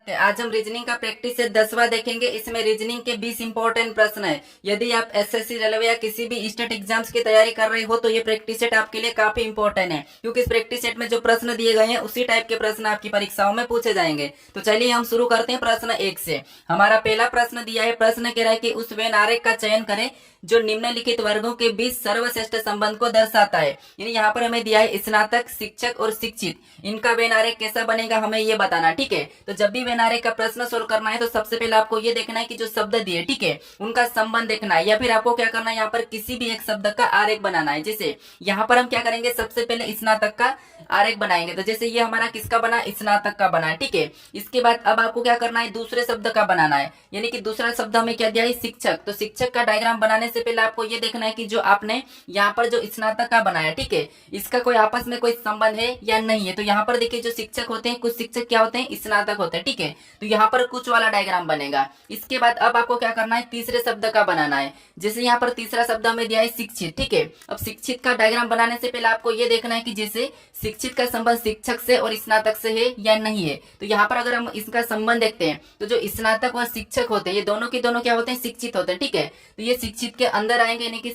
आज हम रीजनिंग का प्रैक्टिस से 10वां देखेंगे। इसमें रीजनिंग के 20 इंपॉर्टेंट प्रश्न है। यदि आप एसएससी रेलवे या किसी भी स्टेट एग्जाम्स की तैयारी कर रहे हो तो ये प्रैक्टिस सेट आपके लिए काफी इंपॉर्टेंट है, क्योंकि इस प्रैक्टिस सेट में जो प्रश्न दिए गए हैं उसी टाइप के प्रश्न आपकी परीक्षाओं में पूछे जाएंगे। तो चलिए हम शुरू करते हैं प्रश्न 1 से। हमारा पहला प्रश्न दिया है। प्रश्न कह रहा है कि उस वेन आरेख का चयन करें जो निम्नलिखित वर्गों के बीच सर्वश्रेष्ठ संबंध को दर्शाता है। यानी यहाँ पर हमें दिया है स्नातक, शिक्षक और शिक्षित, इनका वेन आरेख कैसा बनेगा हमें ये बताना। ठीक है, तो जब भी वेन आरेख का प्रश्न सोल्व करना है तो सबसे पहले आपको ये देखना है कि जो शब्द दिए, ठीक है, उनका संबंध देखना है, या फिर आपको क्या करना है, यहाँ पर किसी भी एक शब्द का आरेख बनाना है। जैसे यहाँ पर हम क्या करेंगे, सबसे पहले स्नातक का आरेख बनाएंगे। तो जैसे ये हमारा किसका बना, स्नातक का बना है। ठीक है, इसके बाद अब आपको क्या करना है, दूसरे शब्द का बनाना है, यानी कि दूसरा शब्द हमें क्या दिया है, शिक्षक। तो शिक्षक का डायग्राम बनाने से पहले आपको ये देखना है कि जो आपने यहाँ पर जो स्नातक का बनाया, ठीक है, इसका कोई आपस में कोई संबंध है या नहीं है। तो यहाँ पर देखिए जो शिक्षक होते हैं, कुछ शिक्षक क्या होते हैं, स्नातक होते हैं। ठीक है, तो यहाँ पर कुछ वाला डायग्राम बनेगा। इसके बाद अब आपको क्या करना है, तीसरे शब्द का बनाना है। जैसे यहाँ पर तीसरा शब्द हमें दिया है शिक्षित। ठीक है, अब शिक्षित का डायग्राम बनाने से पहले आपको ये देखना है कि जैसे शिक्षित का संबंध शिक्षक से और स्नातक से है या नहीं है। तो यहाँ पर अगर हम इसका संबंध देखते हैं तो जो स्नातक व शिक्षक होते हैं ये दोनों के दोनों क्या होते हैं, शिक्षित होते हैं। ठीक है, तो ये शिक्षित के अंदर आएंगे, यानी कि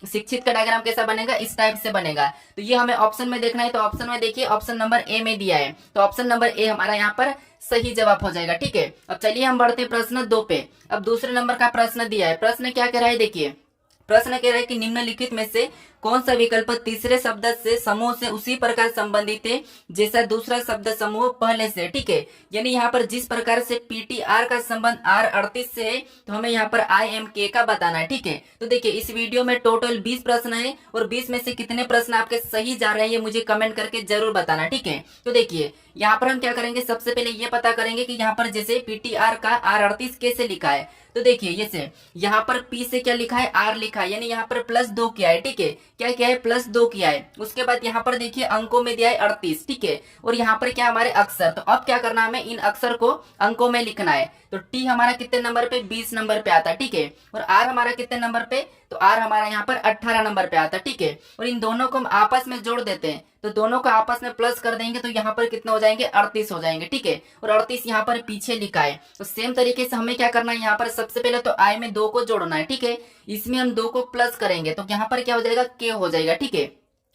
शिक्षित का डायग्राम कैसा बनेगा, इस टाइप से बनेगा। तो ये हमें ऑप्शन में देखना है। तो ऑप्शन में देखिए, ऑप्शन नंबर ए में दिया है, तो ऑप्शन नंबर ए हमारा यहाँ पर सही जवाब हो जाएगा। ठीक है, अब चलिए हम बढ़ते हैं प्रश्न 2 पे। अब दूसरे नंबर का प्रश्न दिया है। प्रश्न क्या कह रहा है, देखिए प्रश्न कह रहा है कि निम्नलिखित में से कौन सा विकल्प तीसरे शब्द से समूह से उसी प्रकार संबंधित है जैसा दूसरा शब्द समूह पहले से। ठीक है, यानी यहाँ पर जिस प्रकार से पीटीआर का संबंध R38 से है तो हमें यहाँ पर IMK का बताना है। ठीक है, तो देखिए इस वीडियो में टोटल 20 प्रश्न है और 20 में से कितने प्रश्न आपके सही जा रहे हैं ये मुझे कमेंट करके जरूर बताना। ठीक है, तो देखिए यहाँ पर हम क्या करेंगे, सबसे पहले ये पता करेंगे कि यहाँ पर जैसे पीटीआर का R38 कैसे लिखा है। तो देखिए जैसे यहाँ पर P से क्या लिखा है, R लिखा है, यानी यहाँ पर +2 किया है। ठीक है, क्या किया है, +2 किया है। उसके बाद यहाँ पर देखिए अंकों में दिया है 38। ठीक है, और यहाँ पर क्या हमारे अक्षर, तो अब क्या करना है, हमें इन अक्षर को अंकों में लिखना है। तो T हमारा कितने नंबर पे, 20 नंबर पे आता है। ठीक है, और R हमारा कितने नंबर पे, तो R हमारा यहाँ पर 18 नंबर पे आता है। ठीक है, और इन दोनों को हम आपस में जोड़ देते हैं, तो दोनों को आपस में प्लस कर देंगे तो यहाँ पर कितने हो जाएंगे, 38 हो जाएंगे। ठीक है, और 38 यहाँ पर पीछे लिखा है। तो सेम तरीके से हमें क्या करना है, यहाँ पर सबसे पहले तो I में 2 को जोड़ना है। ठीक है, इसमें हम 2 को प्लस करेंगे तो यहाँ पर क्या हो जाएगा, K हो जाएगा। ठीक है,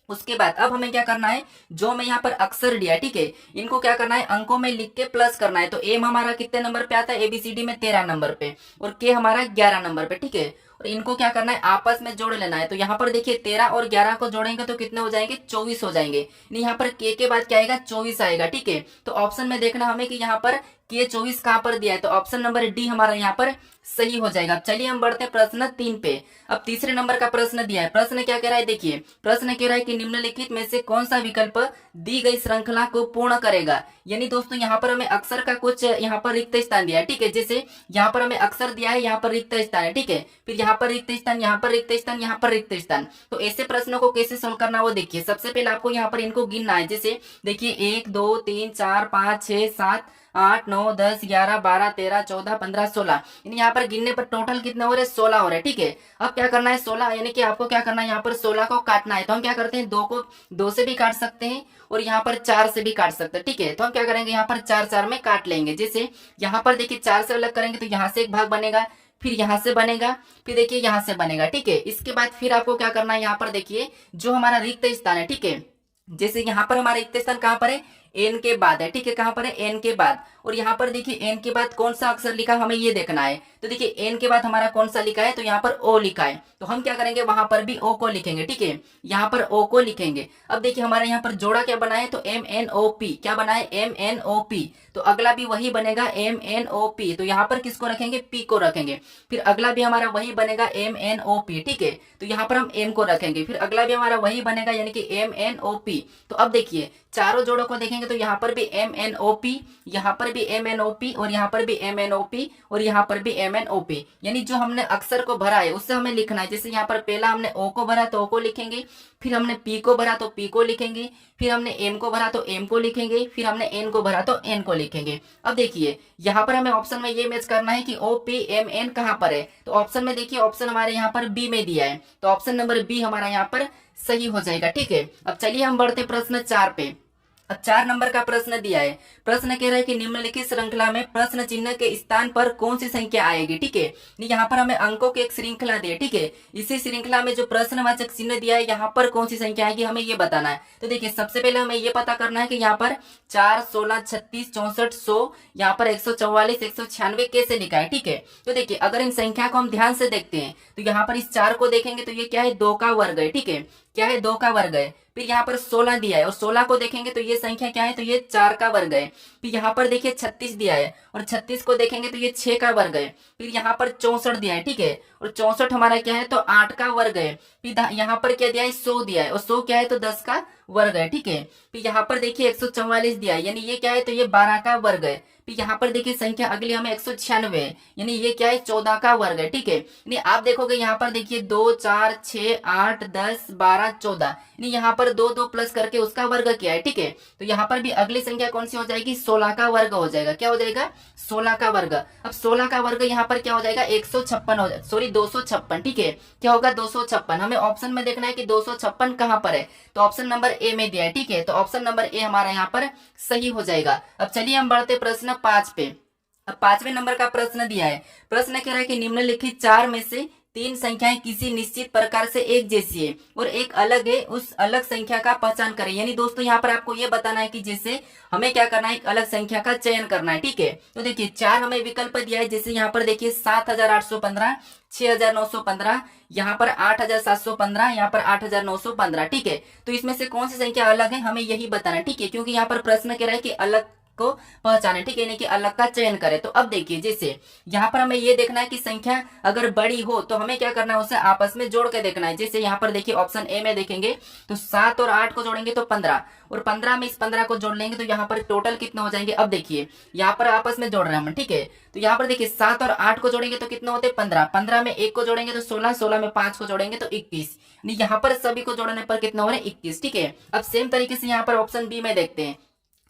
उसके बाद अब हमें क्या करना है, जो हमें यहाँ पर अक्षर दिया, ठीक है, इनको क्या करना है, अंकों में लिख के प्लस करना है। तो एम हमारा कितने नंबर पे आता है, ABCD में 13 नंबर पे, और के हमारा 11 नंबर पे। ठीक है, और इनको क्या करना है, आपस में जोड़ लेना है। तो यहाँ पर देखिए 13 और 11 को जोड़ेंगे तो कितने हो जाएंगे, 24 हो जाएंगे। यहाँ पर के बाद क्या आएगा, 24 आएगा। ठीक है, तो ऑप्शन में देखना हमें कि यहाँ पर के 24 कहाँ पर दिया है, तो ऑप्शन नंबर डी हमारा यहाँ पर सही हो जाएगा। चलिए हम बढ़ते हैं प्रश्न 3 पे। अब तीसरे नंबर का प्रश्न दिया है। प्रश्न क्या कह रहा है, देखिए प्रश्न कह रहा है कि निम्नलिखित में से कौन सा विकल्प दी गई श्रृंखला को पूर्ण करेगा। यानी दोस्तों यहाँ पर हमें अक्षर का कुछ यहाँ पर रिक्त स्थान दिया है। ठीक है, जैसे यहाँ पर हमें अक्षर दिया है, यहाँ पर रिक्त स्थान है। ठीक है, फिर यहाँ पर रिक्त स्थान, यहाँ पर रिक्त स्थान, यहाँ पर रिक्त स्थान। तो ऐसे प्रश्नों को कैसे सोल्व करना वो देखिए। सबसे पहले आपको यहाँ पर इनको गिनना है। जैसे देखिए 1 2 3 4 5 6 7 8 9 10 11 12 13 14 15 16, यानी यहाँ पर गिनने पर टोटल कितने हो रहे, 16 हो रहे हैं। ठीक है, अब क्या करना है, 16 यानी कि आपको क्या करना है, यहाँ पर 16 को काटना है। तो हम क्या करते हैं, 2 को 2 से भी काट सकते हैं और यहाँ पर 4 से भी काट सकते हैं। ठीक है, तो हम क्या करेंगे, यहाँ पर 4 4 में काट लेंगे। जैसे यहाँ पर देखिए 4 से अलग करेंगे तो यहाँ से एक भाग बनेगा, फिर यहाँ से बनेगा, फिर देखिए यहाँ से बनेगा। ठीक है, इसके बाद फिर आपको क्या करना है, यहाँ पर देखिए जो हमारा रिक्त स्थान है। ठीक है, जैसे यहाँ पर हमारा रिक्त स्थान कहाँ पर है, एन के बाद है। ठीक है, कहां पर है, एन के बाद, और यहाँ पर देखिए एन के बाद कौन सा अक्षर लिखा हमें ये देखना है। तो देखिए एन के बाद हमारा कौन सा लिखा है, तो यहाँ पर ओ लिखा है, तो हम क्या करेंगे, वहां पर भी ओ को लिखेंगे। ठीक है, यहाँ पर ओ को लिखेंगे। अब देखिए हमारे यहाँ पर जोड़ा क्या बना है, तो MNOP, क्या बना है, MNOP। तो अगला भी वही बनेगा MNOP, तो यहाँ पर किसको रखेंगे, P को रखेंगे। फिर अगला भी हमारा वही बनेगा MNOP। ठीक है, तो यहाँ पर हम M को रखेंगे। फिर अगला भी हमारा वही बनेगा, यानी कि MNOP। तो अब देखिए चारों जोड़ों को देखेंगे तो यहाँ पर भी MNOP, यहाँ पर भी MNOP, और यहाँ पर भी MNOP, और यहाँ पर भी MNOP। यानी जो हमने अक्षर को भरा है उससे हमें लिखना है। जैसे यहाँ पर पहला हमने O को भरा तो O को लिखेंगे, फिर हमने P को भरा तो P को लिखेंगे, फिर हमने M को भरा तो M को लिखेंगे, फिर हमने N को भरा तो N को लिखेंगे। अब देखिए यहाँ पर हमें ऑप्शन में ये मैच करना है कि OPMN कहाँ पर है। तो ऑप्शन में देखिए ऑप्शन हमारे यहाँ पर B में दिया है, तो ऑप्शन नंबर B हमारा यहाँ पर सही हो जाएगा। ठीक है, अब चलिए हम बढ़ते प्रश्न 4 पे। अब 4 नंबर का प्रश्न दिया है। प्रश्न कह रहा है कि निम्नलिखित श्रृंखला में प्रश्न चिन्ह के स्थान पर कौन सी संख्या आएगी। ठीक है, यहाँ पर हमें अंकों की एक श्रृंखला दी है। ठीक है, इसी श्रृंखला में जो प्रश्नवाचक चिन्ह दिया है यहाँ पर कौन सी संख्या आएगी हमें ये बताना है। तो देखिए सबसे पहले हमें ये पता करना है कि यहाँ पर 4, 16, 36, 64, 100, यहाँ पर 144, 196 कैसे लिखा है। ठीक है, तो देखिए अगर इन संख्या को हम ध्यान से देखते हैं तो यहाँ पर इस 4 को देखेंगे तो ये क्या है, 2 का वर्ग है। ठीक है, क्या है, 2 का वर्ग है। फिर यहाँ पर 16 दिया है और 16 को देखेंगे तो ये संख्या क्या है, तो ये 4 का वर्ग है। फिर यहाँ पर देखिए 36 दिया है और 36 को देखेंगे तो ये 6 का वर्ग है। फिर यहाँ पर 64 दिया है। ठीक है, और 64 हमारा क्या है, तो 8 का वर्ग है। फिर यहाँ पर क्या दिया है, 100 दिया है और 100 क्या है, तो 10 का वर्ग है। ठीक है, फिर यहाँ पर देखिए 144 दिया है, यानी ये क्या है, तो ये 12 का वर्ग है। फिर यहाँ पर देखिए संख्या अगली हमें 196 है, यानी ये क्या है, 14 का वर्ग है। ठीक है, यानी आप देखोगे यहाँ पर देखिए 2, 4, 6, 8, 10, 12, 14, यानी यहाँ पर 2 2 प्लस करके उसका वर्ग किया है। ठीक है, तो यहाँ पर भी अगली संख्या कौन सी हो जाएगी, 16 का वर्ग हो जाएगा। क्या हो जाएगा, 16 का वर्ग। अब 16 का वर्ग यहाँ पर क्या हो जाएगा, 156 हो जाएगा, सॉरी 256। ठीक है, क्या होगा, 256। हमें ऑप्शन में देखना है कि 256 कहाँ पर है, तो ऑप्शन नंबर ए में दिया है। ठीक है, तो ऑप्शन नंबर ए हमारा यहाँ पर सही हो जाएगा। अब चलिए हम बढ़ते प्रश्न 5 पे। अब 5वें नंबर का प्रश्न दिया है। प्रश्न कह रहा है कि निम्नलिखित 4 में से 3 संख्याएं किसी निश्चित प्रकार से एक जैसी है और एक अलग है, उस अलग संख्या का पहचान करें। यानी दोस्तों यहाँ पर आपको ये बताना है कि जैसे हमें क्या करना है, एक अलग संख्या का चयन करना है। ठीक है, तो देखिए 4 हमें विकल्प दिया है, जैसे यहाँ पर देखिए 7815, 6915, यहाँ पर 8715, यहाँ पर 8915। ठीक है, तो इसमें से कौन सी संख्या अलग है हमें यही बताना है। ठीक है, क्योंकि यहाँ पर प्रश्न कह रहा है कि अलग को पहचाने। ठीक है, यानी कि अलग का चयन करें। तो अब देखिए जैसे यहाँ पर हमें ये देखना है कि संख्या अगर बड़ी हो तो हमें क्या करना है, उसे आपस में जोड़ के देखना है। जैसे यहाँ पर देखिए ऑप्शन ए में देखेंगे तो 7 और 8 को जोड़ेंगे तो 15, और 15 में इस 15 को जोड़ लेंगे तो यहाँ पर टोटल कितना हो जाएंगे। अब देखिए यहाँ पर आपस में जोड़ रहे हैं हम। ठीक है, तो यहाँ पर देखिए 7 और 8 को जोड़ेंगे तो कितना होते हैं, 15, 15 में 1 को जोड़ेंगे तो 16, 16 में 5 को जोड़ेंगे तो 21, यहाँ पर सभी को जोड़ने पर कितना हो रहा है, 21। ठीक है, अब सेम तरीके से यहाँ पर ऑप्शन बी में देखते हैं।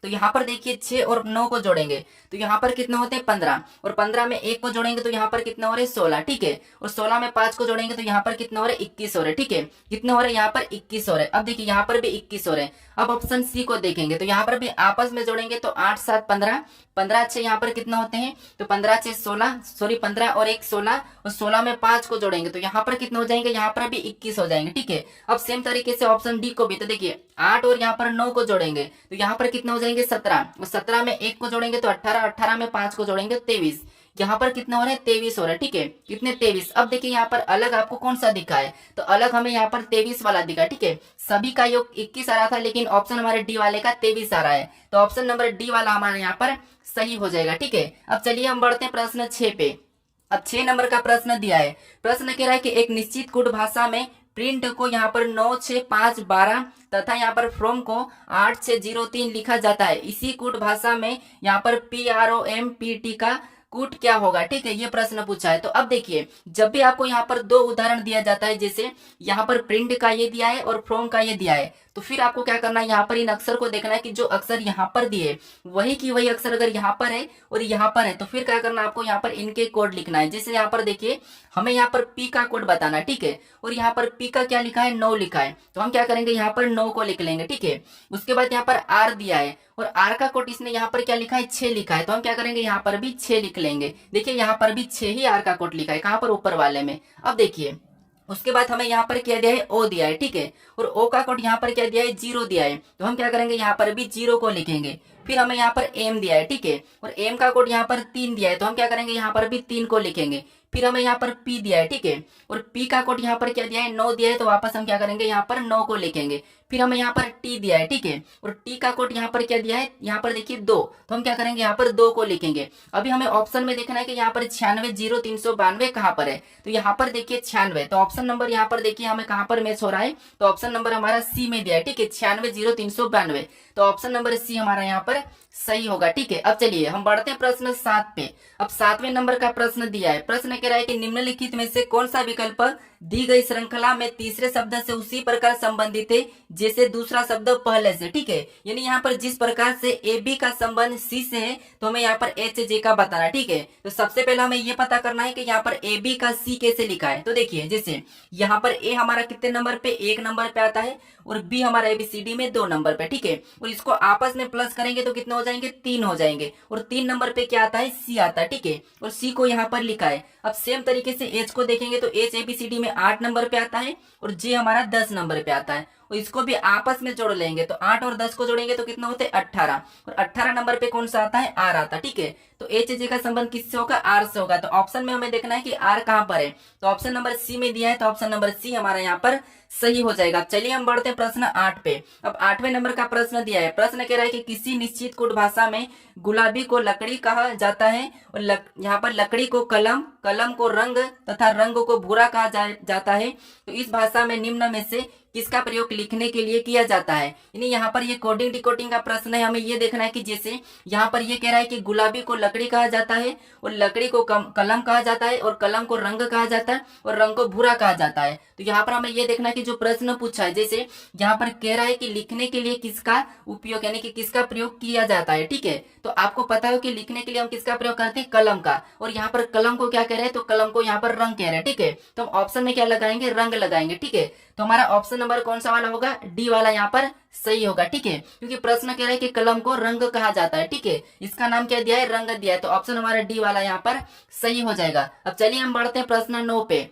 तो यहाँ पर देखिए 6 और 9 को जोड़ेंगे तो यहाँ पर कितना होते हैं, 15, और 15 में 1 को जोड़ेंगे तो यहाँ पर कितना हो रहा है, 16। ठीक है, और 16 में 5 को जोड़ेंगे तो यहाँ पर कितना हो रहा है, 21 हो रहा है। ठीक है, कितना हो रहा है, यहाँ पर 21 हो रहा है। अब देखिए यहाँ पर भी 21 हो रहे हैं। अब ऑप्शन सी को देखेंगे तो यहाँ पर भी आपस में जोड़ेंगे तो 8 7 15, 15 6 यहाँ पर कितना होते हैं, तो 15 6 16, सॉरी 15 और 1 16, और 16 में 5 को जोड़ेंगे तो यहाँ पर कितना हो जाएंगे, यहाँ पर भी 21 हो जाएंगे। ठीक है, अब सेम तरीके से ऑप्शन डी को भी, तो देखिए 8 और यहाँ पर 9 को जोड़ेंगे तो यहाँ पर कितना हो जाएंगे, 17, और 17 में 1 को जोड़ेंगे तो 18, 18 में 5 को जोड़ेंगे 23, यहाँ पर कितना हो रहा है, 23 हो रहा है। ठीक है, कितने, 23। अब देखिए यहाँ पर अलग आपको कौन सा दिखा है, तो अलग हमें यहाँ पर 23 वाला दिखा। ठीक है, सभी का योग 21 आ रहा था, लेकिन ऑप्शन हमारे डी वाले का 23 आ रहा है, तो ऑप्शन नंबर डी वाला हमारे यहाँ पर सही हो जाएगा। ठीक है, अब चलिए हम बढ़ते हैं प्रश्न 6 पे। अब 6 नंबर का प्रश्न दिया है। प्रश्न कह रहा है कि एक निश्चित कोड भाषा में प्रिंट को यहाँ पर 9 6 5 12 तथा यहाँ पर फ्रॉम को 8 6 0 3 लिखा जाता है। इसी कोड भाषा में यहाँ पर PROMPT का कूट क्या होगा। ठीक है, ये प्रश्न पूछा है। तो अब देखिए जब भी आपको यहाँ पर 2 उदाहरण दिया जाता है, जैसे यहाँ पर प्रिंट का ये दिया है और फ्रॉम का ये दिया है, तो फिर आपको क्या करना है, यहाँ पर इन अक्षर को देखना है कि जो अक्षर यहाँ पर दिए वही की वही अक्षर अगर यहाँ पर है और यहाँ पर है तो फिर क्या करना है, आपको यहाँ पर इनके कोड लिखना है। जैसे यहाँ पर देखिए हमें यहाँ पर P का कोड बताना है। ठीक है, और यहाँ पर P का क्या लिखा है, 9 लिखा है, तो हम क्या करेंगे, यहाँ पर 9 को लिख लेंगे। ठीक है, उसके बाद यहाँ पर R दिया है और R का कोड इसने यहाँ पर क्या लिखा है, 6 लिखा है, तो हम क्या करेंगे, यहाँ पर भी 6 लिख लेंगे। देखिए यहाँ पर भी 6 ही R का कोड लिखा है, कहाँ पर, ऊपर वाले में। अब देखिए उसके बाद हमें यहाँ पर क्या दिया है, O दिया है। ठीक है, और O का कोड यहाँ पर क्या दिया है, 0 दिया है, तो हम क्या करेंगे, यहाँ पर भी 0 को लिखेंगे। फिर हमें यहाँ पर M दिया है। ठीक है, और M का कोड यहाँ पर 3 दिया है, तो हम क्या करेंगे, यहाँ पर भी 3 को लिखेंगे। फिर हमें यहाँ पर P दिया है। ठीक है, और P का कोड यहाँ पर क्या दिया है, 9 दिया है, तो वापस हम क्या करेंगे, यहाँ पर 9 को लिखेंगे। फिर हमें यहाँ पर T दिया है। ठीक है, और T का कोड यहाँ पर क्या दिया है, यहाँ पर देखिए 2, तो हम क्या करेंगे, यहाँ पर 2 को लिखेंगे। अभी हमें ऑप्शन में देखना है कि यहाँ पर 96 0 392 कहाँ पर है, तो यहाँ पर देखिए 96, तो ऑप्शन नंबर यहाँ पर देखिए हमें कहाँ पर मैच हो रहा है, तो ऑप्शन नंबर हमारा सी में दिया है। ठीक है, 96 0 392, तो ऑप्शन नंबर सी हमारा यहाँ पर सही होगा। ठीक है, अब चलिए हम बढ़ते हैं प्रश्न 7 पे। अब 7वें नंबर का प्रश्न दिया है। प्रश्न कह रहा है कि निम्नलिखित में से कौन सा विकल्प दी गई श्रृंखला में तीसरे शब्द से उसी प्रकार संबंधित है जैसे दूसरा शब्द पहले से। ठीक है, यानी यहाँ पर जिस प्रकार से ए बी का संबंध सी से है तो हमें यहाँ पर एच जे का बताना। ठीक है, तो सबसे पहले हमें ये पता करना है कि यहाँ पर ए बी का सी कैसे लिखा है। तो देखिए, जैसे यहाँ पर ए हमारा कितने नंबर पे, 1 नंबर पे आता है, और बी हमारा एबीसीडी में 2 नंबर पे। ठीक है, और इसको आपस में प्लस करेंगे तो कितने हो जाएंगे, 3 हो जाएंगे, और 3 नंबर पे क्या आता है, सी आता है। ठीक है, और सी को यहाँ पर लिखा है। अब सेम तरीके से एच को देखेंगे तो एच एबीसीडी में 8 नंबर पे आता है, और जे हमारा 10 नंबर पे आता है, और इसको भी आपस में जोड़ लेंगे तो 8 और 10 को जोड़ेंगे तो कितना होते हैं, 18, और 18 नंबर पे कौन सा आता है, आर आता है। ठीक है, तो एच जे का संबंध किससे होगा, आर से होगा। तो ऑप्शन में हमें देखना है कि आर कहाँ पर है, तो ऑप्शन नंबर सी में दिया है, तो ऑप्शन नंबर सी हमारा यहाँ पर सही हो जाएगा। चलिए हम बढ़ते हैं प्रश्न 8 पे। अब 8वें नंबर का प्रश्न दिया है। प्रश्न कह रहा है कि किसी निश्चित कुट भाषा में गुलाबी को लकड़ी कहा जाता है, और यहाँ पर लकड़ी को कलम, कलम को रंग तथा रंग को भूरा कहा जाता है। तो इस भाषा में निम्न में से किसका प्रयोग लिखने के लिए किया जाता है। यानी यहाँ पर ये कोडिंग डिकोडिंग का प्रश्न है। हमें ये देखना है कि जैसे यहाँ पर ये कह रहा है कि गुलाबी को लकड़ी कहा जाता है, और लकड़ी को कलम कहा जाता है, और कलम को रंग कहा जाता है, और रंग को भूरा कहा जाता है। तो यहाँ पर हमें ये देखना है कि जो प्रश्न पूछा है, जैसे यहाँ पर कह रहा है कि लिखने के लिए किसका उपयोग, यानी कि किसका प्रयोग किया जाता है। ठीक है, तो आपको पता हो कि लिखने के लिए हम किसका प्रयोग करते हैं, कलम का, और यहाँ पर कलम को क्या कह रहे हैं, तो कलम को यहाँ पर रंग कह रहे हैं। ठीक है, तो हम ऑप्शन में क्या लगाएंगे, रंग लगाएंगे। ठीक है, तो हमारा ऑप्शन नंबर कौन सा वाला होगा, डी वाला यहाँ पर सही होगा। ठीक है, क्योंकि प्रश्न कह रहा है कि कलम को रंग कहा जाता है। ठीक है, इसका नाम क्या दिया है, रंग दिया है, तो ऑप्शन हमारा डी वाला यहाँ पर सही हो जाएगा। अब चलिए हम बढ़ते हैं प्रश्न 9 पे।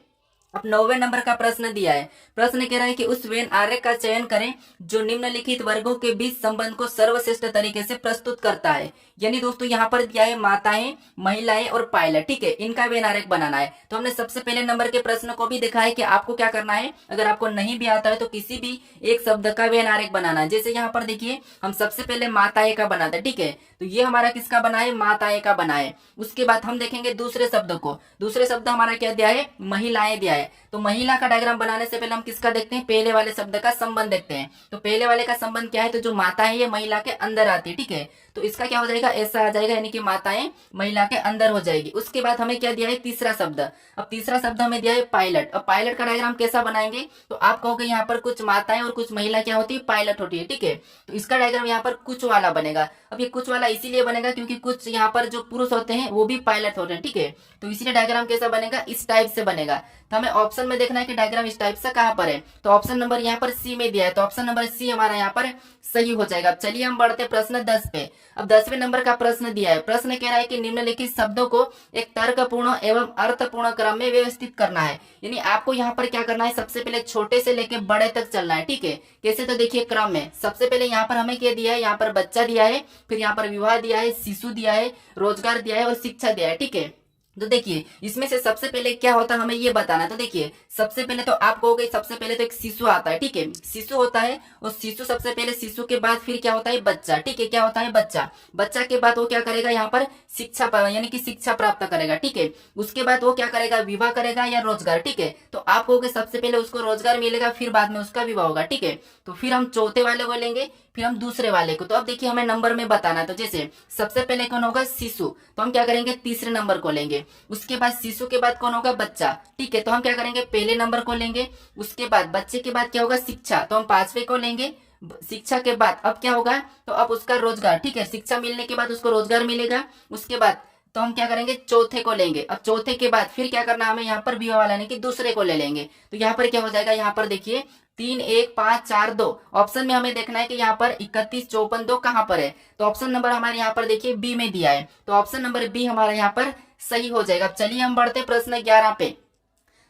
अब 9वें नंबर का प्रश्न दिया है। प्रश्न कह रहा है कि उस वेन आर्य का चयन करें जो निम्नलिखित वर्गों के बीच संबंध को सर्वश्रेष्ठ तरीके से प्रस्तुत करता है। यानी दोस्तों यहाँ पर दिया है माताएं, महिलाएं और पायलट। ठीक है, इनका वेन आरेख बनाना है। तो हमने सबसे पहले नंबर के प्रश्न को भी देखा है कि आपको क्या करना है, अगर आपको नहीं भी आता है तो किसी भी एक शब्द का वेन आरेख बनाना है। जैसे यहाँ पर देखिए, हम सबसे पहले माताएं का बनाते हैं। ठीक है, तो ये हमारा किसका बना है, माताएं का बना है। उसके बाद हम देखेंगे दूसरे शब्द को। दूसरे शब्द हमारा क्या दिया है, महिलाएं दिया है। तो महिला का डायग्राम बनाने से पहले हम किसका देखते हैं, पहले वाले शब्द का संबंध देखते हैं। तो पहले वाले का संबंध क्या है, तो जो माता है ये महिला के अंदर आती है। ठीक है, तो इसका क्या हो जाएगा, ऐसा आ जाएगा, यानी कि माताएं महिला के अंदर हो जाएगी। उसके बाद हमें क्या दिया है, तीसरा शब्द। अब तीसरा शब्द हमें दिया है पायलट। अब पायलट का डायग्राम कैसा बनाएंगे, तो आप कहोगे यहाँ पर कुछ माताएं और कुछ महिला क्या होती है, पायलट होती है। ठीक है, तो इसका डायग्राम यहाँ पर कुछ वाला बनेगा। अब ये कुछ वाला इसीलिए बनेगा क्योंकि कुछ यहाँ पर जो पुरुष होते हैं वो भी पायलट होते हैं। ठीक है, तो इसीलिए डायग्राम कैसा बनेगा, इस टाइप से बनेगा। तो हमें ऑप्शन में देखना है कि डायग्राम इस टाइप से कहाँ पर है, तो ऑप्शन नंबर यहाँ पर सी में दिया है, तो ऑप्शन नंबर सी हमारा यहाँ पर सही हो जाएगा। अब चलिए हम बढ़ते प्रश्न 10 पे। अब 10वें नंबर का प्रश्न दिया है। प्रश्न कह रहा है कि निम्नलिखित शब्दों को एक तर्कपूर्ण एवं अर्थपूर्ण क्रम में व्यवस्थित करना है। यानी आपको यहाँ पर क्या करना है, सबसे पहले छोटे से लेके बड़े तक चलना है। ठीक है, कैसे, तो देखिए क्रम में सबसे पहले यहाँ पर हमें क्या दिया है, यहाँ पर बच्चा दिया है, फिर यहाँ पर विवाह दिया है, शिशु दिया है, रोजगार दिया है और शिक्षा दिया है। ठीक है, तो देखिए इसमें से सबसे पहले क्या होता है हमें ये बताना है। तो देखिए सबसे पहले तो आप कहोगे सबसे पहले तो एक शिशु आता है। ठीक है, शिशु होता है, और शिशु सबसे पहले, शिशु के बाद फिर क्या होता है, बच्चा। ठीक है, क्या होता है, बच्चा। बच्चा के बाद वो क्या करेगा, यहाँ पर शिक्षा, यानी कि शिक्षा प्राप्त करेगा। ठीक है, उसके बाद वो क्या करेगा, विवाह करेगा या रोजगार। ठीक है, तो आप कहोगे सबसे पहले उसको रोजगार मिलेगा, फिर बाद में उसका विवाह होगा। ठीक है, तो फिर हम चौथे वाले को लेंगे, फिर हम दूसरे वाले को। तो अब देखिए हमें नंबर में बताना है। तो जैसे सबसे पहले कौन होगा, शिशु, तो हम क्या करेंगे, तीसरे नंबर को लेंगे। उसके बाद शिशु के बाद कौन होगा, बच्चा। ठीक है, तो हम क्या करेंगे, पहले नंबर को लेंगे। उसके बाद बच्चे के बाद क्या होगा, शिक्षा, तो हम 5वें को लेंगे। शिक्षा के बाद अब क्या होगा, तो अब उसका रोजगार। ठीक है, शिक्षा मिलने के बाद उसको रोजगार मिलेगा। उसके बाद तो हम क्या करेंगे, चौथे को लेंगे। अब चौथे के बाद फिर क्या करना, हमें यहाँ पर विवाह वाला यानी कि दूसरे को ले लेंगे। तो यहाँ पर क्या हो जाएगा, यहाँ पर देखिए 3 1 5 4 2। ऑप्शन में हमें देखना है कि यहाँ पर 31 54 2 कहाँ पर है। तो ऑप्शन नंबर हमारे यहाँ पर देखिए बी में दिया है, तो ऑप्शन नंबर बी हमारा यहाँ पर सही हो जाएगा। अब चलिए हम बढ़ते प्रश्न 11 पे।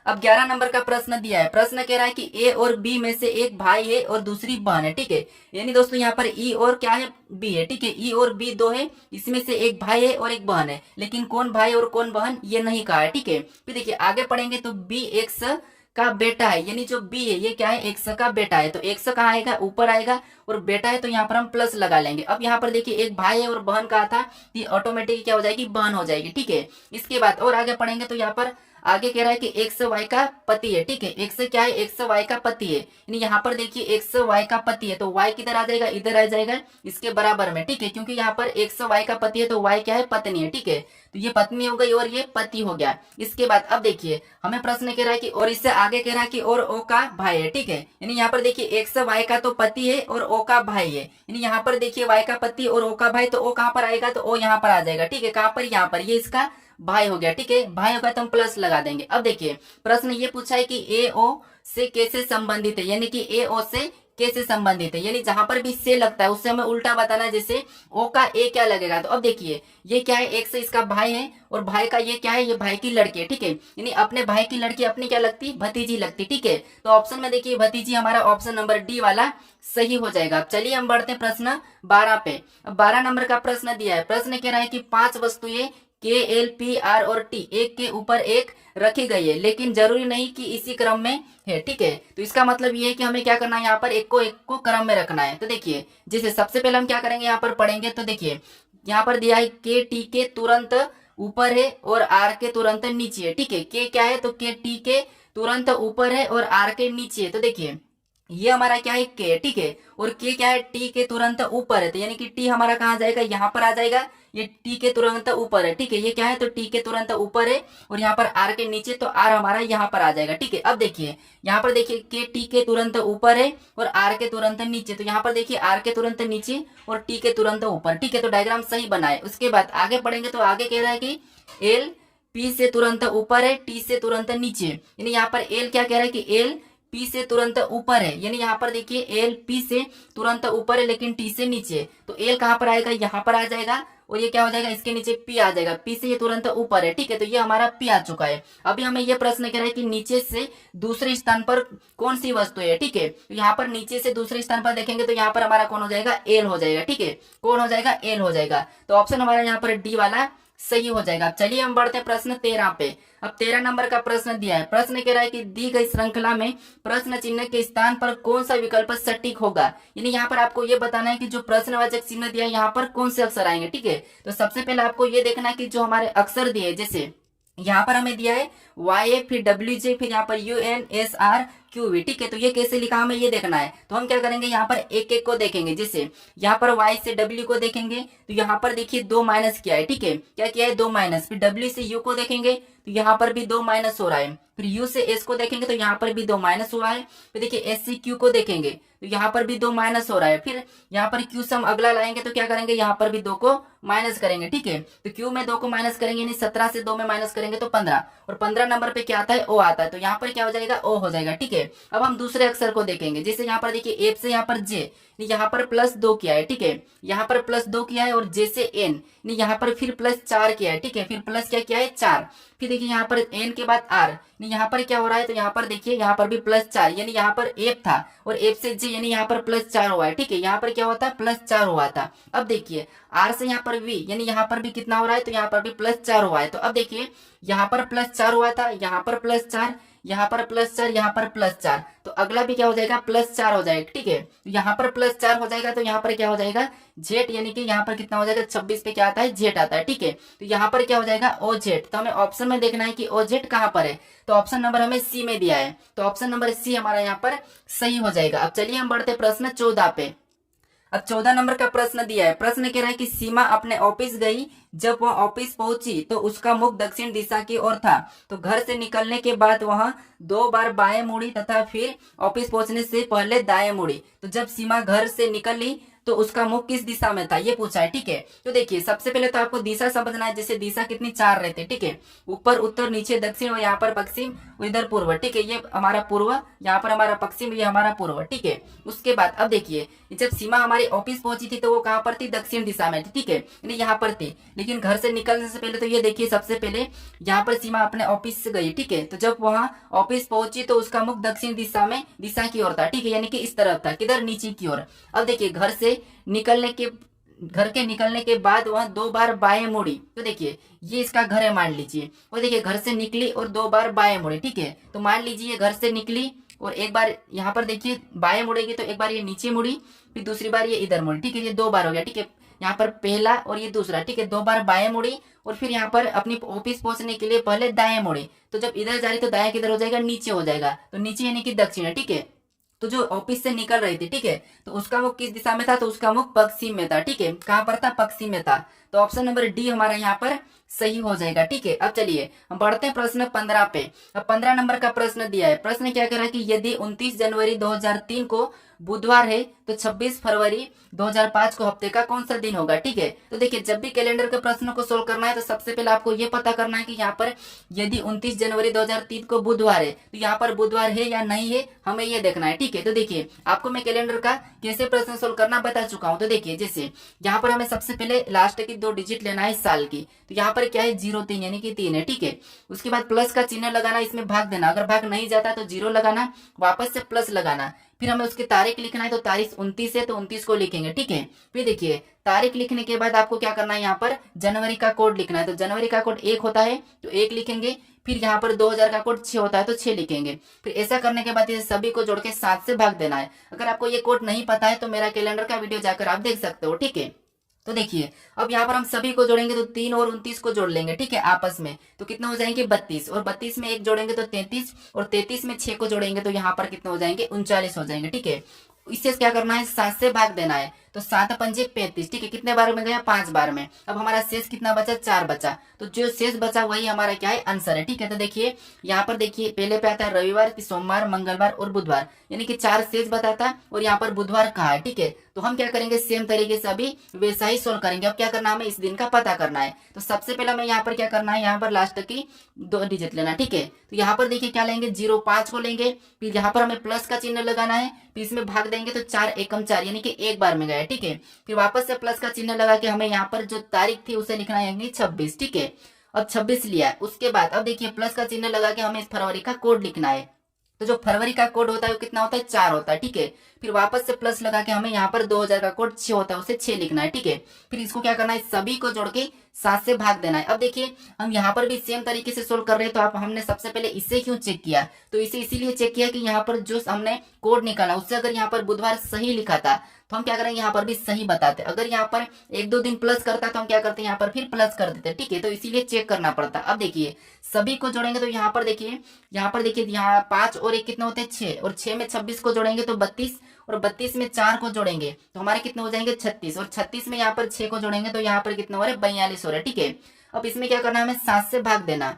अब 11 नंबर का प्रश्न दिया है। प्रश्न कह रहा है कि ए और बी में से एक भाई है और दूसरी बहन है। ठीक है, यानी दोस्तों यहाँ पर ई और क्या है, बी है। ठीक है, ई और बी 2 है, इसमें से एक भाई है और एक बहन है, लेकिन कौन भाई और कौन बहन ये नहीं कहा है। ठीक है, फिर देखिए आगे पढ़ेंगे तो बी एक्स का बेटा है, यानी जो बी है ये क्या है, एक्स का बेटा है। तो एक्स कहाँ आएगा, ऊपर आएगा, और बेटा है तो यहाँ पर हम प्लस लगा लेंगे। अब यहाँ पर देखिए एक भाई है और बहन कहा था, ये ऑटोमेटिक क्या हो जाएगी, बहन हो जाएगी। ठीक है, इसके बाद और आगे पढ़ेंगे तो यहाँ पर आगे कह रहा है कि एक्स वाई का पति है, ठीक है। एक्स क्या है, एक्स वाई का पति है, यानी यहाँ पर देखिए एक्स वाई का पति है तो वाई किधर आ जाएगा, इधर आ जाएगा इसके बराबर में, ठीक है। क्योंकि यहाँ पर एक्स वाई का पति है तो वाई क्या है, पत्नी है, ठीक है। तो ये पत्नी हो गई और ये पति हो गया। इसके बाद अब देखिए हमें प्रश्न कह रहा है कि और इससे आगे कह रहा है कि और ओ का भाई है, ठीक है। यानी यहाँ पर देखिए एक्स वाई का तो पति है और ओ का भाई है, यानी यहाँ पर देखिए वाई का पति और ओ का भाई, तो ओ कहाँ पर आएगा, तो ओ यहाँ पर आ जाएगा, ठीक है। कहाँ पर, यहाँ पर, ये इसका भाई हो गया, ठीक है। भाई होगा तो हम प्लस लगा देंगे। अब देखिए प्रश्न ये पूछा है कि ए ओ से कैसे संबंधित है, यानी कि ए ओ से कैसे संबंधित है, यानी जहां पर भी से लगता है उससे हमें उल्टा बताना है, जैसे ओ का ए क्या लगेगा। तो अब देखिए ये क्या है, एक से इसका भाई है और भाई का ये क्या है, ये भाई की लड़की है, ठीक है। यानी अपने भाई की लड़की अपनी क्या लगती, भतीजी लगती, ठीक है। तो ऑप्शन में देखिए भतीजी हमारा ऑप्शन नंबर डी वाला सही हो जाएगा। अब चलिए हम बढ़ते हैं प्रश्न 12 पे। अब 12 नंबर का प्रश्न दिया है। प्रश्न कह रहा है कि 5 वस्तुएं के एल पी आर और टी एक के ऊपर एक रखी गई है, लेकिन जरूरी नहीं कि इसी क्रम में है, ठीक है। तो इसका मतलब ये है कि हमें क्या करना है, यहाँ पर एक को क्रम में रखना है। तो देखिए जैसे सबसे पहले हम क्या करेंगे, यहाँ पर पढ़ेंगे। तो देखिए यहाँ पर दिया है के टी के तुरंत ऊपर है और आर के तुरंत नीचे है, ठीक है। के क्या है, तो के टी के तुरंत ऊपर है और आर के नीचे है। तो देखिए ये हमारा क्या है, के, ठीक है। और के क्या है, टी के तुरंत ऊपर है, तो यानी कि टी हमारा कहाँ जाएगा, यहाँ पर आ जाएगा। ये टी के तुरंत ऊपर है, ठीक है। ये क्या है, तो टी के तुरंत ऊपर है और यहाँ पर आर के नीचे, तो आर हमारा यहाँ पर आ जाएगा, ठीक है। अब देखिए यहाँ पर देखिए के टी के तुरंत ऊपर है और आर के तुरंत नीचे, तो यहाँ पर देखिए आर के तुरंत नीचे और टी के तुरंत ऊपर, ठीक है। तो डायग्राम सही बना है। उसके बाद आगे पढ़ेंगे तो आगे कह रहा है कि एल पी से तुरंत ऊपर है, टी से तुरंत नीचे, यानी यहाँ पर एल क्या कह रहा है कि एल पी से तुरंत ऊपर है, यानी यहाँ पर देखिए एल पी से तुरंत ऊपर है लेकिन टी से नीचे, तो एल कहाँ पर आएगा, यहाँ पर आ जाएगा और ये क्या हो जाएगा, इसके नीचे पी आ जाएगा। पी से ये तुरंत ऊपर है, ठीक है। तो ये हमारा पी आ चुका है। अभी हमें ये प्रश्न कह रहा है कि नीचे से दूसरे स्थान पर कौन सी वस्तु है, ठीक है। तो यहाँ पर नीचे से दूसरे स्थान पर देखेंगे तो यहाँ पर हमारा कौन हो जाएगा, एल हो जाएगा, ठीक है। कौन हो जाएगा, एल हो जाएगा। तो ऑप्शन हमारा यहाँ पर डी वाला सही हो जाएगा। चलिए हम बढ़ते हैं प्रश्न 13 पे। अब 13 नंबर का प्रश्न दिया है। प्रश्न कह रहा है कि दी गई श्रृंखला में प्रश्न चिन्ह के स्थान पर कौन सा विकल्प सटीक होगा, यानी यहाँ पर आपको ये बताना है कि जो प्रश्नवाचक चिन्ह दिया है यहाँ पर कौन से अक्षर आएंगे, ठीक है। तो सबसे पहले आपको ये देखना है कि जो हमारे अक्षर दिए, जैसे यहाँ पर हमें दिया है वाई ए, फिर डब्ल्यू जे, फिर यहाँ पर U N S R Q V, ठीक है। तो ये कैसे लिखा हमें ये देखना है। तो हम क्या करेंगे, यहाँ पर एक एक को देखेंगे। जैसे यहाँ पर y से w को देखेंगे तो यहाँ पर देखिए 2 माइनस किया है, ठीक है। क्या किया है, 2 माइनस। फिर w से u को देखेंगे तो यहाँ पर भी 2 माइनस हो रहा है। फिर u से s को देखेंगे तो यहाँ पर भी 2 माइनस हुआ है। फिर देखिए s से q को देखेंगे तो यहाँ पर भी 2 माइनस हो रहा है। फिर यहाँ पर q से हम अगला लाएंगे तो क्या करेंगे, यहाँ पर भी 2 को माइनस करेंगे, ठीक है। तो q में 2 को माइनस करेंगे, यानी 17 से 2 में माइनस करेंगे तो 15, और 15 नंबर पे क्या आता है, o आता है। तो यहाँ पर क्या हो जाएगा, o हो जाएगा, ठीक है। अब हम दूसरे अक्षर को देखेंगे। जैसे यहाँ पर देखिए एफ से यहाँ पर जे, यहाँ पर +2 किया है, ठीक है। यहाँ पर +2 किया है और जे से एन, यहाँ पर फिर +4 किया है, ठीक है। फिर प्लस क्या किया है, 4। फिर देखिए यहाँ पर एन के बाद आर, यहाँ पर क्या हो रहा है, तो यहाँ पर देखिए यहाँ पर भी +4, यानी यहाँ पर एफ था और एफ से जे, यानी यहाँ पर +4 हुआ है, ठीक है। यहाँ पर क्या होता है, +4 हुआ था। अब देखिए आर से यहाँ पर वी, यानी यहाँ पर भी कितना हो रहा है, तो यहाँ पर भी +4 हुआ है। तो अब देखिए यहाँ पर +4 हुआ था, यहाँ पर +4, यहाँ पर +4, यहाँ पर +4, तो अगला भी क्या हो जाएगा, +4 हो जाएगा, ठीक है। यहाँ पर +4 हो जाएगा तो यहाँ पर क्या हो जाएगा, जेड, यानी कि यहाँ पर कितना हो जाएगा, 26 पे क्या आता है, जेड आता है, ठीक है। तो यहाँ पर क्या हो जाएगा, ओ जेड। तो हमें ऑप्शन में देखना है कि ओ जेड कहाँ पर है। तो ऑप्शन नंबर हमें सी में दिया है, तो ऑप्शन नंबर सी हमारा यहाँ पर सही हो जाएगा। अब चलिए हम बढ़ते प्रश्न 14 पे। अब 14 नंबर का प्रश्न दिया है। प्रश्न कह रहा है कि सीमा अपने ऑफिस गई, जब वह ऑफिस पहुंची तो उसका मुख दक्षिण दिशा की ओर था। तो घर से निकलने के बाद वह 2 बार बाएं मुड़ी तथा फिर ऑफिस पहुंचने से पहले दाएं मुड़ी। तो जब सीमा घर से निकली तो उसका मुख किस दिशा में था, ये पूछा है, ठीक है। तो देखिए सबसे पहले तो आपको दिशा समझना है। जैसे दिशा कितनी 4 रहते हैं, ठीक है। ऊपर उत्तर, नीचे दक्षिण और यहाँ पर पश्चिम, इधर पूर्व, ठीक है। ये हमारा पूर्व, यहाँ पर हमारा पश्चिम, ये हमारा पूर्व, ठीक है। उसके बाद अब देखिए जब सीमा हमारी ऑफिस पहुंची थी तो वो कहाँ पर थी, दक्षिण दिशा में थी, ठीक है, यानी यहाँ पर थी। लेकिन घर से निकलने से पहले तो ये देखिए सबसे पहले यहाँ पर सीमा अपने ऑफिस से गई, ठीक है। तो जब वहां ऑफिस पहुंची तो उसका मुख दक्षिण दिशा में, दिशा की ओर था, ठीक है, यानी कि इस तरफ था, किधर, नीचे की ओर। अब देखिए घर के निकलने के बाद वह 2 बार बाएं मुड़ी। तो देखिए ये इसका घर है मान लीजिए, और देखिए घर से निकली और 2 बार बाएं मुड़ी, ठीक है। तो मान लीजिए घर से निकली और एक बार यहाँ पर देखिए बाएं मुड़ेगी तो एक बार ये नीचे मुड़ी, फिर दूसरी बार ये इधर मुड़ी, ठीक है। ये 2 बार हो गया, ठीक है। यहाँ पर पहला और ये दूसरा, ठीक है, 2 बार बाएं मुड़ी और फिर यहाँ पर अपनी ऑफिस पहुंचने के लिए पहले दाएं मुड़ी। तो जब इधर जा रही तो दाएं किधर हो जाएगा, नीचे हो जाएगा, तो नीचे यानी कि दक्षिण है, ठीक है। तो जो ऑफिस से निकल रही थी, ठीक है, तो उसका मुख किस दिशा में था, तो उसका मुख पश्चिम में था, ठीक है, कहां पर था, पश्चिम में था। तो ऑप्शन नंबर डी हमारा यहाँ पर सही हो जाएगा, ठीक है। अब चलिए हम बढ़ते हैं प्रश्न 15 पे। अब 15 नंबर का प्रश्न दिया है। प्रश्न क्या कह रहा है कि यदि 29 जनवरी 2003 को बुधवार है तो 26 फरवरी 2005 को हफ्ते का कौन सा दिन होगा, ठीक है। तो देखिए जब भी कैलेंडर के प्रश्नों को सोल्व करना है तो सबसे पहले आपको ये पता करना है कि यहाँ पर यदि 29 जनवरी 2003 को बुधवार है तो यहाँ पर बुधवार है या नहीं है, हमें ये देखना है, ठीक है। तो देखिए आपको मैं कैलेंडर का कैसे प्रश्न सोल्व करना बता चुका हूँ। तो देखिए जैसे यहाँ पर हमें सबसे पहले लास्ट की 2 डिजिट लेना है साल की, तो यहाँ पर क्या है 03 यानी कि 3 है, ठीक है। उसके बाद प्लस का चिन्ह लगाना, इसमें भाग देना, अगर भाग नहीं जाता तो 0 लगाना, वापस से प्लस लगाना। फिर हमें उसकी तारीख लिखना है, तो तारीख 29 है तो 29 को लिखेंगे, ठीक है। फिर देखिए तारीख लिखने के बाद आपको क्या करना है, यहाँ पर जनवरी का कोड लिखना है, तो जनवरी का कोड 1 होता है तो 1 लिखेंगे। फिर यहाँ पर 2000 का कोड 6 होता है तो 6 लिखेंगे। फिर ऐसा करने के बाद ये सभी को जोड़ के 7 से भाग देना है। अगर आपको ये कोड नहीं पता है तो मेरा कैलेंडर का वीडियो जाकर आप देख सकते हो, ठीक है। तो देखिए अब यहाँ पर हम सभी को जोड़ेंगे तो 3 और 29 को जोड़ लेंगे, ठीक है, आपस में, तो कितने हो जाएंगे 32, और 32 में 1 जोड़ेंगे तो 33, और 33 में 6 को जोड़ेंगे तो यहाँ पर कितने हो जाएंगे 39 हो जाएंगे, ठीक है। इससे क्या करना है 7 से भाग देना है, तो 7 पंजे 35, ठीक है, कितने बार में गया 5 बार में। अब हमारा शेष कितना बचा 4 बचा, तो जो शेष बचा वही हमारा क्या है आंसर है, ठीक है। तो देखिए यहाँ पर देखिए पहले पे आता है रविवार, सोमवार, मंगलवार और बुधवार, यानी कि 4 शेष बताता है और यहाँ पर बुधवार कहा है, ठीक है। तो हम क्या करेंगे सेम तरीके से अभी वैसा ही सोल्व करेंगे। अब क्या करना है, हमें इस दिन का पता करना है। तो सबसे पहले हमें यहाँ पर क्या करना है, यहाँ पर लास्ट की 2 डिजिट लेना, ठीक है। तो यहाँ पर देखिए क्या लेंगे 05 को लेंगे, फिर यहाँ पर हमें प्लस का चिन्ह लगाना है, फिर इसमें भाग देंगे तो 4 एकम 4 यानी कि 1 बार में गया, ठीक है। फिर वापस से प्लस का चिन्ह लगा के हमें यहाँ पर जो तारीख थी उसे लिखना है यानी 26, ठीक है। अब 26 लिया है। उसके बाद अब देखिए प्लस का चिन्ह लगा के हमें इस फरवरी का कोड लिखना है, तो जो फरवरी का कोड होता है वो कितना होता है 4 होता है, ठीक है। फिर वापस से प्लस लगा के हमें यहाँ पर 2000 का कोड 6 होता है, उसे 6 लिखना है, ठीक है। फिर इसको क्या करना है सभी को जोड़ के 7 से भाग देना है। अब देखिए हम यहाँ पर भी सेम तरीके से सोल्व कर रहे हैं, तो आप हमने सबसे पहले इसे क्यों चेक किया, तो इसे इसीलिए चेक किया कि यहाँ पर जो हमने कोड निकाला उससे अगर यहाँ पर बुधवार सही लिखा था तो हम क्या करेंगे यहाँ पर भी सही बताते। अगर यहाँ पर 1-2 दिन प्लस करता तो हम क्या करते हैं यहाँ पर फिर प्लस कर देते, ठीक है। तो इसीलिए चेक करना पड़ता। अब देखिए सभी को जोड़ेंगे तो यहाँ पर देखिए यहाँ 5 और 1 कितने होते हैं 6, और 6 में 26 को जोड़ेंगे तो 32, और 32 में 4 को जोड़ेंगे तो हमारे कितने हो जाएंगे 36, और 36 में यहाँ पर 6 को जोड़ेंगे तो यहाँ पर कितने हो रहे 42 हो रहे, ठीक है। अब इसमें क्या करना है हमें 7 से भाग देना,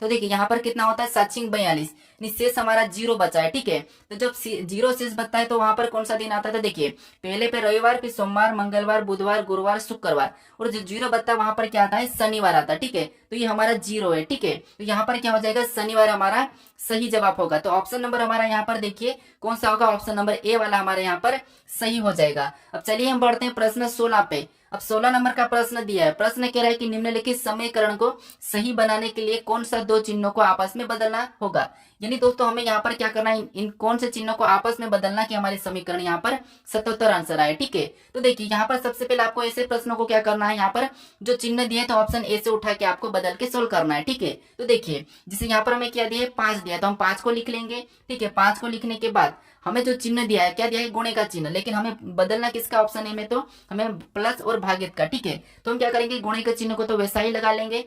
तो देखिए यहाँ पर कितना होता है 7×42, शेष हमारा 0 बचा है, ठीक है। तो जब 0 शेष बचता है तो वहां पर कौन सा दिन आता है, तो देखिए पहले पे रविवार, फिर सोमवार, मंगलवार, बुधवार, गुरुवार, शुक्रवार, और जो 0 बचता है वहां पर क्या आता है शनिवार आता है, ठीक है। तो ये हमारा 0 है, ठीक है। तो यहाँ पर क्या हो जाएगा शनिवार हमारा सही जवाब होगा। तो ऑप्शन नंबर हमारा यहाँ पर देखिए कौन सा होगा, ऑप्शन नंबर ए वाला हमारे यहाँ पर सही हो जाएगा। अब चलिए हम बढ़ते हैं प्रश्न 16 पे। अब 16 नंबर का प्रश्न दिया है। प्रश्न कह रहा है कि निम्नलिखित समीकरण को सही बनाने के लिए कौन सा 2 चिन्हों को आपस में बदलना होगा। यानी दोस्तों हमें यहाँ पर क्या करना है, इन कौन से चिन्हों को आपस में बदलना कि हमारे समीकरण यहाँ पर 77 आंसर आए, ठीक है। तो देखिए यहाँ पर सबसे पहले आपको ऐसे प्रश्नों को क्या करना है, यहाँ पर जो चिन्ह दिए तो ऑप्शन ए से उठा के आपको बदल के सोल्व करना है, ठीक है। तो देखिए जैसे यहाँ पर हमें क्या दिया है 5 दिया, तो हम 5 को लिख लेंगे, ठीक है। 5 को लिखने के बाद हमें जो चिन्ह दिया है क्या दिया है गुणे का चिन्ह, लेकिन हमें बदलना किसका ऑप्शन ए में, तो हमें प्लस और भागित का, ठीक है। तो हम क्या करेंगे गुणे के चिन्ह को तो वैसा ही लगा लेंगे।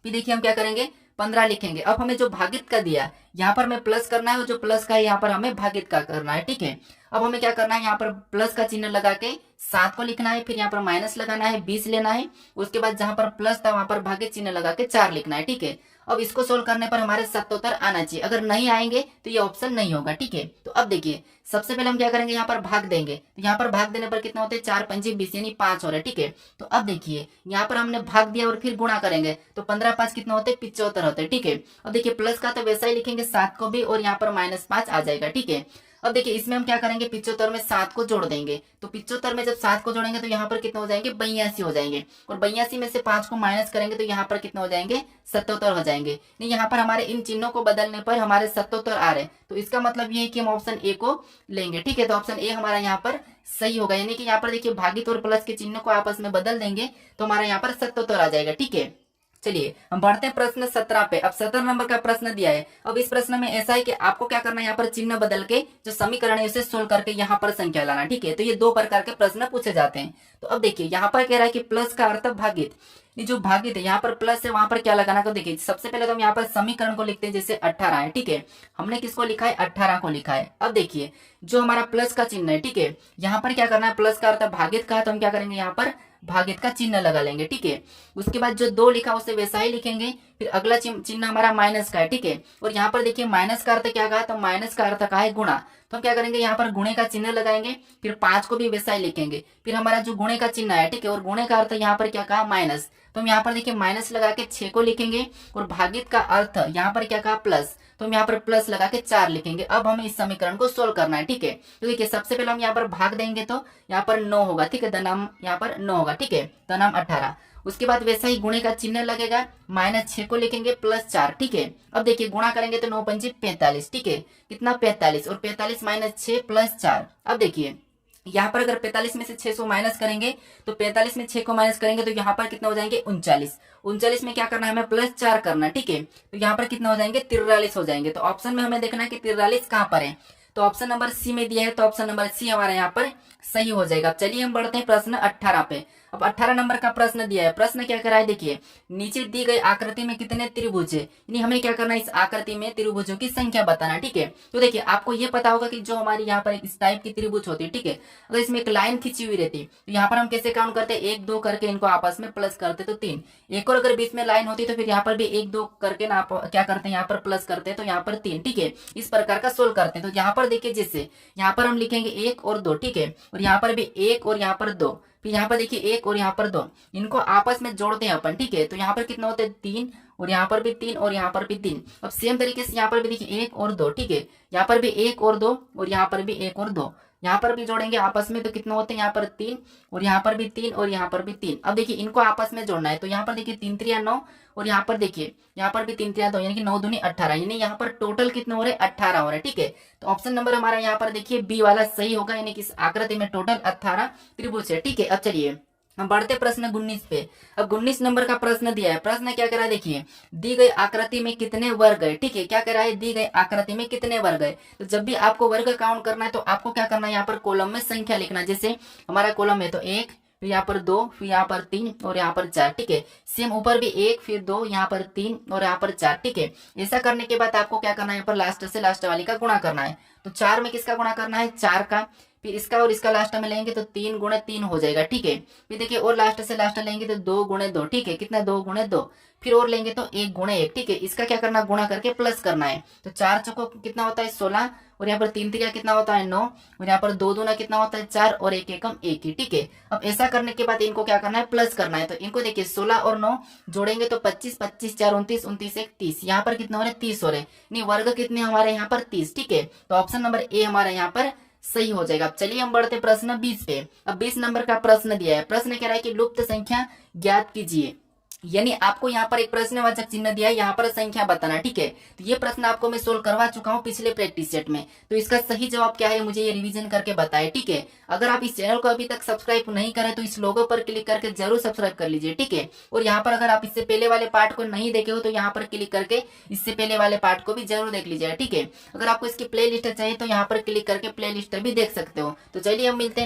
फिर देखिए हम क्या करेंगे 15 लिखेंगे। अब हमें जो भागित का दिया यहाँ पर हमें प्लस करना है, और जो प्लस का है यहाँ पर हमें भागित का करना है, ठीक है। अब हमें क्या करना है यहाँ पर प्लस का चिन्ह लगा के 7 को लिखना है, फिर यहाँ पर माइनस लगाना है 20 लेना है, उसके बाद जहां पर प्लस था वहां पर भागित चिन्ह लगा के 4 लिखना है, ठीक है। अब इसको सोल्व करने पर हमारे 77 आना चाहिए, अगर नहीं आएंगे तो ये ऑप्शन नहीं होगा, ठीक है। तो अब देखिए सबसे पहले हम क्या करेंगे यहाँ पर भाग देंगे, तो यहाँ पर भाग देने पर कितना होते हैं 4×5 = 20 यानी 5 हो रहे, ठीक है। तो अब देखिए यहाँ पर हमने भाग दिया और फिर गुणा करेंगे तो 15×5 कितना होते हैं 75 होते हैं, ठीक है। अब देखिए प्लस का तो वैसा ही लिखेंगे 7 को भी, और यहाँ पर -5 आ जाएगा, ठीक है। अब देखिए इसमें हम क्या करेंगे 75 में 7 को जोड़ देंगे, तो 75 में जब 7 को जोड़ेंगे तो यहाँ पर कितने हो जाएंगे 82 हो जाएंगे, और 82 में से 5 को माइनस करेंगे तो यहाँ पर कितने हो जाएंगे 77 हो जाएंगे। नहीं यहाँ पर हमारे इन चिन्हों को बदलने पर हमारे 77 आ रहे, तो इसका मतलब ये है कि हम ऑप्शन ए को लेंगे, ठीक है। तो ऑप्शन ए हमारा यहाँ पर सही होगा, यानी कि यहाँ पर देखिए भागित और प्लस के चिन्हों को आपस में बदल देंगे तो हमारा यहाँ पर 77 आ जाएगा, ठीक है। चलिए हम बढ़ते हैं प्रश्न 17 पे। अब 17 नंबर का प्रश्न दिया है। अब इस प्रश्न में ऐसा है कि आपको क्या करना है, यहाँ पर चिन्ह बदल के जो समीकरण है उसे सोल्व करके यहाँ पर संख्या लाना। ठीक है, तो ये दो प्रकार के प्रश्न पूछे जाते हैं। तो अब देखिए यहाँ पर कह रहा है कि प्लस का अर्थ भागित, ये जो भागित है यहाँ पर प्लस है, वहां पर क्या लगाना। तो देखिए सबसे पहले तो हम यहाँ पर समीकरण को लिखते हैं, जैसे 18 है। ठीक है, हमने किसको लिखा है, 18 को लिखा है। अब देखिए जो हमारा प्लस का चिन्ह है, ठीक है, यहाँ पर क्या करना है, प्लस का अर्थ भागित का है, तो हम क्या करेंगे, यहाँ पर भागित का चिन्ह लगा लेंगे। ठीक है, उसके बाद जो दो लिखा उसे वैसा ही लिखेंगे। फिर अगला चिन्ह हमारा माइनस का है। ठीक है, और यहाँ पर देखिए माइनस का अर्थ क्या कहा, तो माइनस का अर्थ का है गुणा, तो हम क्या करेंगे, यहाँ पर गुणे का चिन्ह लगाएंगे। फिर 5 को भी वैसा ही लिखेंगे। फिर हमारा जो गुणे का चिन्ह है, ठीक है, और गुणे का अर्थ यहाँ पर क्या कहा, माइनस, तो हम यहाँ पर देखिए माइनस लगा के 6 को लिखेंगे। और भागित का अर्थ यहाँ पर क्या कहा, प्लस, तो हम यहाँ पर प्लस लगा के 4 लिखेंगे। अब हमें इस समीकरण को सोल्व करना है। ठीक है, तो देखिए सबसे पहले हम यहाँ पर भाग देंगे तो यहाँ पर 9 होगा। ठीक है, दनाम यहाँ पर 9 होगा। ठीक है, दनाम 18। उसके बाद वैसा ही गुणे का चिन्ह लगेगा, माइनस 6 को लिखेंगे, प्लस 4। ठीक है, अब देखिए गुणा करेंगे तो 9 पंजी 45। ठीक है, कितना 45, और 45 माइनस 6 प्लस 4। अब देखिए यहाँ पर अगर 45 में से 6 को माइनस करेंगे, तो 45 में 6 को माइनस करेंगे तो यहाँ पर कितना हो जाएंगे, 39। 39 में क्या करना है, हमें प्लस 4 करना है। ठीक है, तो यहाँ पर कितना हो जाएंगे, 43 हो जाएंगे। तो ऑप्शन में हमें देखना है कि 43 कहाँ पर है, तो ऑप्शन नंबर सी में दिया है, तो ऑप्शन नंबर सी हमारा यहाँ पर सही हो जाएगा। चलिए हम बढ़ते हैं प्रश्न 18 पे। अब 18 नंबर का प्रश्न दिया है। प्रश्न क्या करा है, देखिए नीचे दी गई आकृति में कितने त्रिभुज है, यानी हमें क्या करना है, इस आकृति में त्रिभुजों की संख्या बताना। ठीक है, तो देखिए आपको ये पता होगा कि जो हमारी यहाँ पर इस टाइप की त्रिभुज होती है, ठीक है, अगर इसमें एक लाइन खींची हुई रहती तो यहाँ पर हम कैसे काउंट करते हैं, 1 2 करके इनको आपस में प्लस करते तो 3। एक और अगर बीच में लाइन होती तो फिर यहाँ पर भी 1 2 करके ना आप क्या करते हैं, यहाँ पर प्लस करते हैं तो यहाँ पर 3। ठीक है, इस प्रकार का सोल्व करते हैं। तो यहाँ पर देखिए जैसे यहाँ पर हम लिखेंगे 1 और 2। ठीक है, और यहाँ पर भी 1 और यहाँ पर 2, फिर यहाँ पर देखिए 1 और यहाँ पर 2, इनको आपस में जोड़ते हैं अपन। ठीक है, तो यहाँ पर कितना होता है, 3, और यहाँ पर भी 3 और यहाँ पर भी 3। अब सेम तरीके से यहाँ पर भी देखिए 1 और 2। ठीक है, यहाँ पर भी 1 और 2, और यहाँ पर भी 1 और 2, यहाँ पर भी जोड़ेंगे आपस में तो कितना होते हैं, यहाँ पर 3, और यहाँ पर भी 3 और यहाँ पर भी 3। अब देखिए इनको आपस में जोड़ना है, तो यहाँ पर देखिए 3 3 9, और यहाँ पर देखिए यहाँ पर भी 3 3 2, यानी कि 9 दूनी 18, यानी यहाँ पर टोटल कितने हो रहे हैं, 18 हो रहे हैं। ठीक है, तो ऑप्शन नंबर हमारा यहाँ पर देखिए बी वाला सही होगा, यानी कि इस आकृति में टोटल 18 त्रिभुज है। ठीक है, अब चलिए हम बढ़ते प्रश्न 19 पे। अब 19 नंबर का प्रश्न दिया है। प्रश्न क्या करा है, देखिए दी गई आकृति में कितने वर्ग है। ठीक है, क्या करा है, दी गई आकृति में कितने वर्ग है। तो जब भी आपको वर्ग काउंट करना है तो आपको क्या करना है, यहाँ पर कॉलम में संख्या लिखना। जैसे हमारा कॉलम है तो 1, फिर यहाँ पर 2, फिर यहाँ पर 3 और यहाँ पर 4। ठीक है, सेम ऊपर भी 1, फिर 2, यहाँ पर 3 और यहाँ पर 4। ठीक है, ऐसा करने के बाद आपको क्या करना है, यहाँ पर लास्ट से लास्ट वाली का गुणा करना है। तो 4 में किसका गुणा करना है, 4 का, फिर इसका और इसका लास्ट में लेंगे तो 3 गुणे 3 हो जाएगा। ठीक है, फिर देखिए और लास्ट से लास्ट लेंगे तो 2 गुणे 2। ठीक है, कितना, 2 गुणे 2, फिर और लेंगे तो 1 गुणे 1। ठीक है, इसका क्या करना, गुणा करके प्लस करना है। तो 4 चौको कितना होता है, 16, और यहाँ पर 3 3 कितना होता है, 9, और यहाँ पर 2 दूना कितना होता है, 4, और 1 एकम 1 ही। ठीक है, अब ऐसा करने के बाद इनको क्या करना है, प्लस करना है। तो इनको देखिए 16 और 9 जोड़ेंगे तो 25, 25 4 29, 29 1 30, यहाँ पर कितना हो रहे, 30 हो रहे, नहीं वर्ग कितने हमारे यहाँ पर 30। ठीक है, तो ऑप्शन नंबर ए हमारे यहाँ पर सही हो जाएगा। अब चलिए हम बढ़ते प्रश्न 20 पे। अब 20 नंबर का प्रश्न दिया है। प्रश्न कह रहा है कि लुप्त संख्या ज्ञात कीजिए, यानी आपको यहाँ पर एक प्रश्नवाचक चिन्ह दिया है, यहाँ पर संख्या बताना। ठीक है, तो ये प्रश्न आपको मैं सोल्व करवा चुका हूँ पिछले प्रैक्टिस सेट में। तो इसका सही जवाब क्या है, मुझे ये रिवीजन करके बताएं। ठीक है, अगर आप इस चैनल को अभी तक सब्सक्राइब नहीं करें तो इस लोगो पर क्लिक करके जरूर सब्सक्राइब कर लीजिए। ठीक है, और यहाँ पर अगर आप इससे पहले वाले पार्ट को नहीं देखे हो तो यहाँ पर क्लिक करके इससे पहले वाले पार्ट को भी जरूर देख लीजिए। ठीक है, अगर आपको इसकी प्ले लिस्ट चाहिए तो यहाँ पर क्लिक करके प्ले लिस्ट भी देख सकते हो। तो चलिए हम मिलते हैं